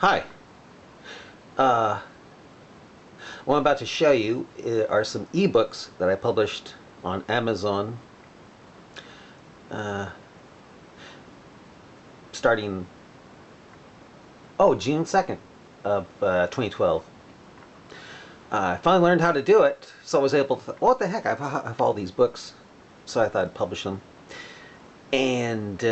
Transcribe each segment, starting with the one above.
Hi. What I'm about to show you are some ebooks that I published on Amazon uh, starting June 2nd of 2012. I finally learned how to do it, so I was able to, what the heck, I have all these books, so I thought I'd publish them. And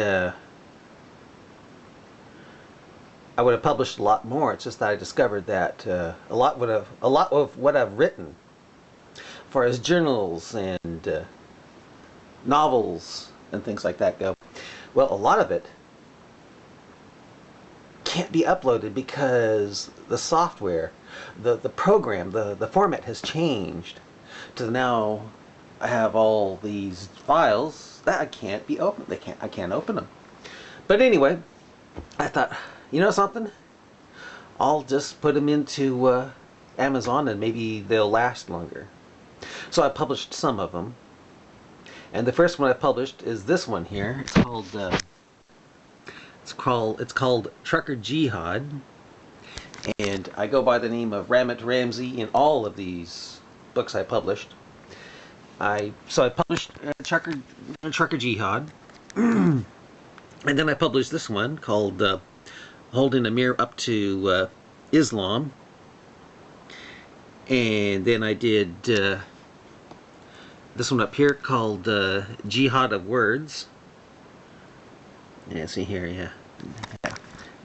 I would have published a lot more. It's just that I discovered that a lot of what I've written, as far as journals and novels and things like that go, well, a lot of it can't be uploaded because the software, the program, the format has changed to now I have all these files that I can't be opened. I can't open them. But anyway, I thought, you know something? I'll just put them into Amazon and maybe they'll last longer. So I published some of them. And the first one I published is this one here. It's called Trucker Jihad, and I go by the name of Ramit Ramsey in all of these books I published. So I published Trucker Jihad, and then I published this one called Holding a Mirror Up to Islam, and then I did this one up here called Jihad of Words. Yeah, see here, yeah.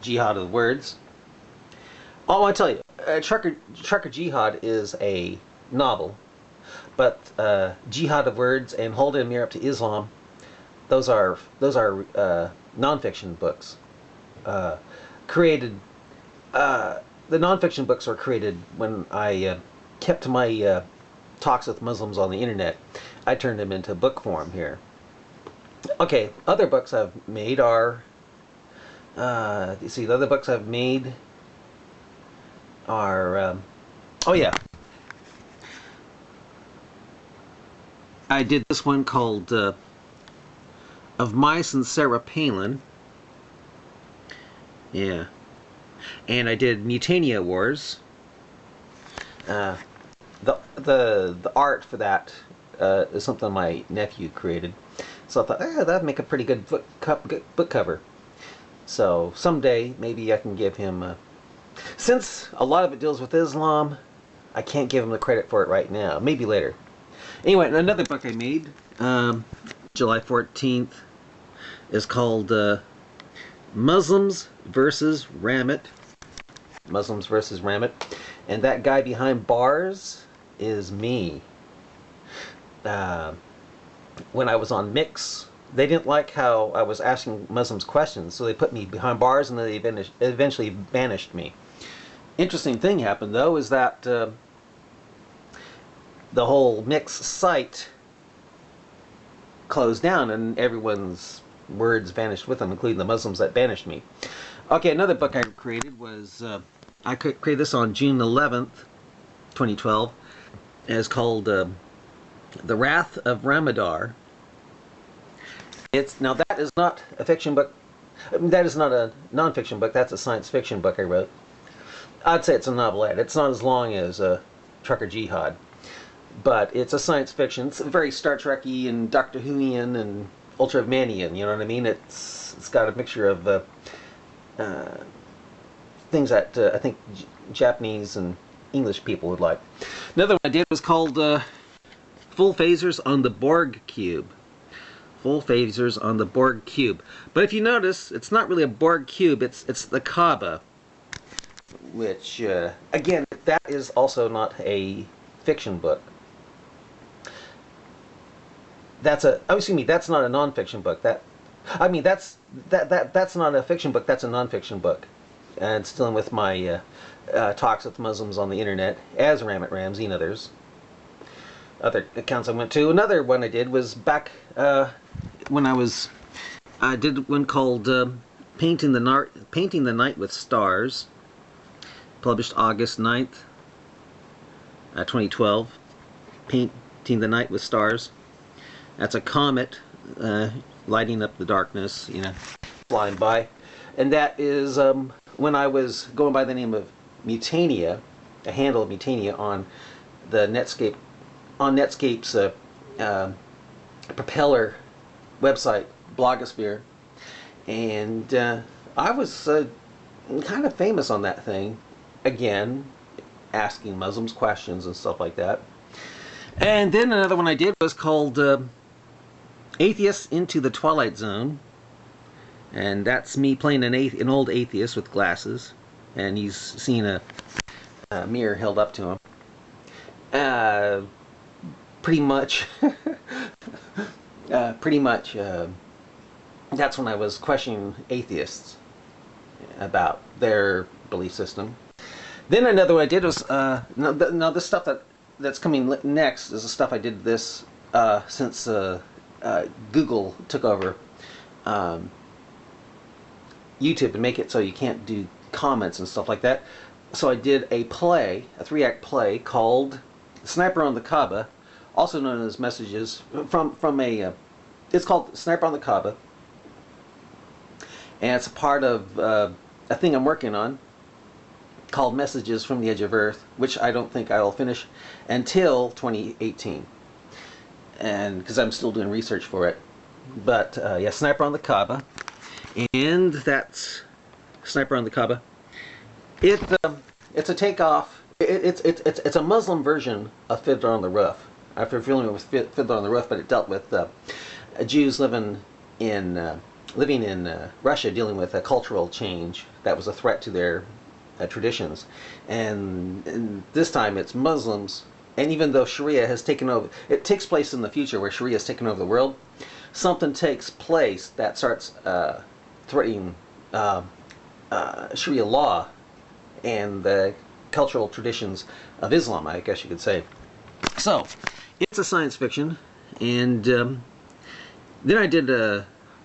Jihad of Words. Oh, I want to tell you, Trucker Jihad is a novel, but Jihad of Words and Holding a Mirror Up to Islam, those are nonfiction books. The nonfiction books were created when I kept my talks with Muslims on the internet. I turned them into book form here. Okay, other books I've made are, you see, the other books I've made are, oh yeah, I did this one called Of Mice and Sarah Palin, yeah, and I did Mutania Wars. The art for that is something my nephew created. So I thought, that'd make a pretty good book cover. So someday, maybe I can give him... since a lot of it deals with Islam, I can't give him the credit for it right now. Maybe later. Anyway, another book I made, July 14th, is called Muslims versus Ramit. Muslims versus Ramit. And that guy behind bars is me. When I was on Mix, they didn't like how I was asking Muslims questions, so they put me behind bars and then they eventually banished me. Interesting thing happened, though, is that the whole Mix site closed down and everyone's words vanished with them, including the Muslims that banished me. Okay, another book I created was, I created this on June 11th, 2012, and it's called The Wrath of Ramadar. Now that is not a fiction book. That is not a non-fiction book. That's a science fiction book I wrote. I'd say it's a novelette. It's not as long as Trucker Jihad, but it's a science fiction. It's very Star Trek-y and Doctor Whoian and Ultravanian. You know what I mean? It's got a mixture of things that I think Japanese and English people would like. Another one I did was called Full Phasers on the Borg Cube. Full Phasers on the Borg Cube. But if you notice, it's not really a Borg Cube, it's the Kaaba. Which, again, that is also not a fiction book. That's not a non-fiction book. That's not a fiction book, that's a non-fiction book. And it's dealing with my talks with Muslims on the internet, as Ramit Ramsey and others. Other accounts I went to. Another one I did was back when I did one called Painting the Night with Stars, published August 9th, 2012. Painting the Night with Stars. That's a comet lighting up the darkness, you know, flying by. And that is when I was going by the name of Mutania, a handle of Mutania on the Netscape's propeller website, Blogosphere, and I was kind of famous on that thing. Again, asking Muslims questions and stuff like that. And then another one I did was called Atheists into the Twilight Zone. And that's me playing an old atheist with glasses. And he's seeing a mirror held up to him. Pretty much, that's when I was questioning atheists about their belief system. Then another one I did was, now this stuff that's coming next is the stuff I did this since Google took over YouTube and make it so you can't do comments and stuff like that. So I did a play, a 3-act play called Sniper on the Kaaba, also known as Messages from a. It's called Sniper on the Kaaba, and it's a part of a thing I'm working on called Messages from the Edge of Earth, which I don't think I'll finish until 2018, and because I'm still doing research for it. But yeah, Sniper on the Kaaba. And that's Sniper on the Kaaba. It's a takeoff. It's a Muslim version of Fiddler on the Roof. After familiar with Fiddler on the Roof, but it dealt with Jews living in Russia, dealing with a cultural change that was a threat to their traditions. And this time it's Muslims. And even though Sharia has taken over, it takes place in the future where Sharia has taken over the world. Something takes place that starts threatening Sharia law and the cultural traditions of Islam, I guess you could say. So, it's a science fiction, and then I did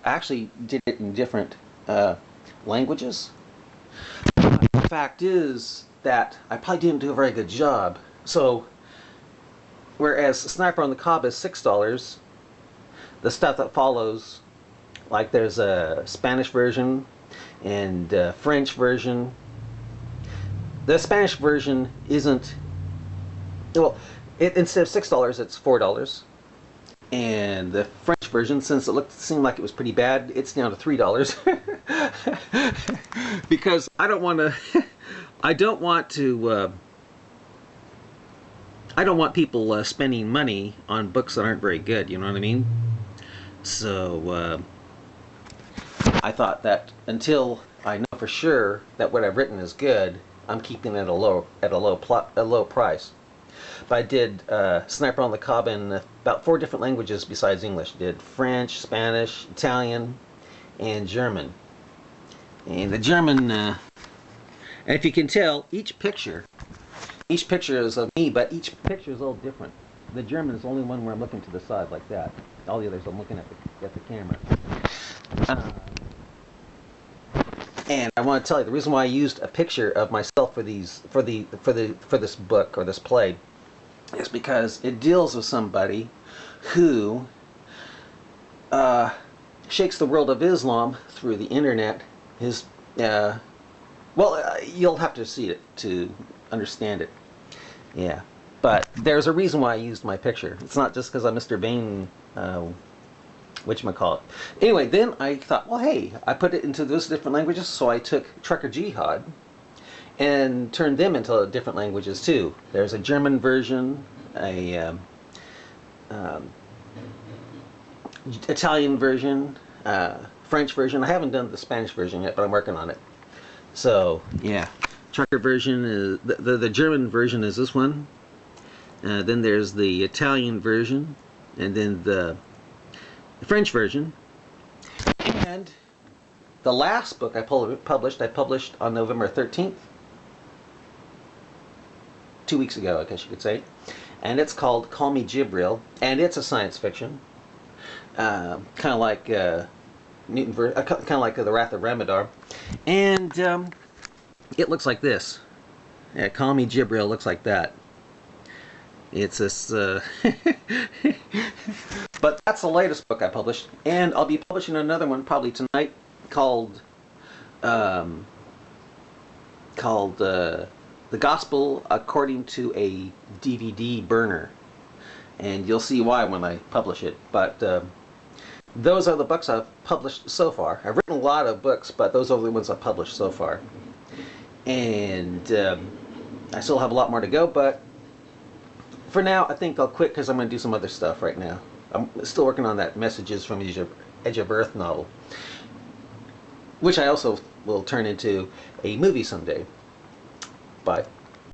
actually did it in different languages. The fact is that I probably didn't do a very good job. So, whereas Sniper on the Kaaba is $6, the stuff that follows, like there's a Spanish version and a French version. The Spanish version isn't, well, instead of $6, it's $4. And the French version, since it seemed like it was pretty bad, it's down to $3. Because I don't want people spending money on books that aren't very good, you know what I mean? So I thought that until I know for sure that what I've written is good, I'm keeping it at a low price. But I did Sniper on the Kaaba in about 4 different languages besides English. Did French, Spanish, Italian, and German. And the German, and if you can tell, each picture is of me, but each picture is a little different. The German is the only one where I'm looking to the side like that. All the others I'm looking at the camera. And I want to tell you the reason why I used a picture of myself for this book or this play is because it deals with somebody who shakes the world of Islam through the internet. You'll have to see it to understand it. Yeah, but there's a reason why I used my picture. It's not just because I'm Mr. Bain. Whatchamacallit. Anyway, then I thought, well, hey, I put it into those different languages, so I took Trucker Jihad and turned them into different languages too. There's a German version, a Italian version, French version. I haven't done the Spanish version yet, but I'm working on it. So, yeah. Trucker version is, the German version is this one. Then there's the Italian version, and then the French version. And the last book I published on November 13th. 2 weeks ago, I guess you could say. And it's called Call Me Jibril, and it's a science fiction. Kind of like kind of like The Wrath of Ramadar. And it looks like this. Yeah, Call Me Jibril looks like that. It's this, but that's the latest book I published, and I'll be publishing another one probably tonight called called The Gospel According to a DVD Burner. And you'll see why when I publish it. But those are the books I've published so far. I've written a lot of books, but those are the ones I've published so far. And I still have a lot more to go, but for now, I think I'll quit because I'm going to do some other stuff right now. I'm still working on that Messages from Edge of Earth novel, which I also will turn into a movie someday. But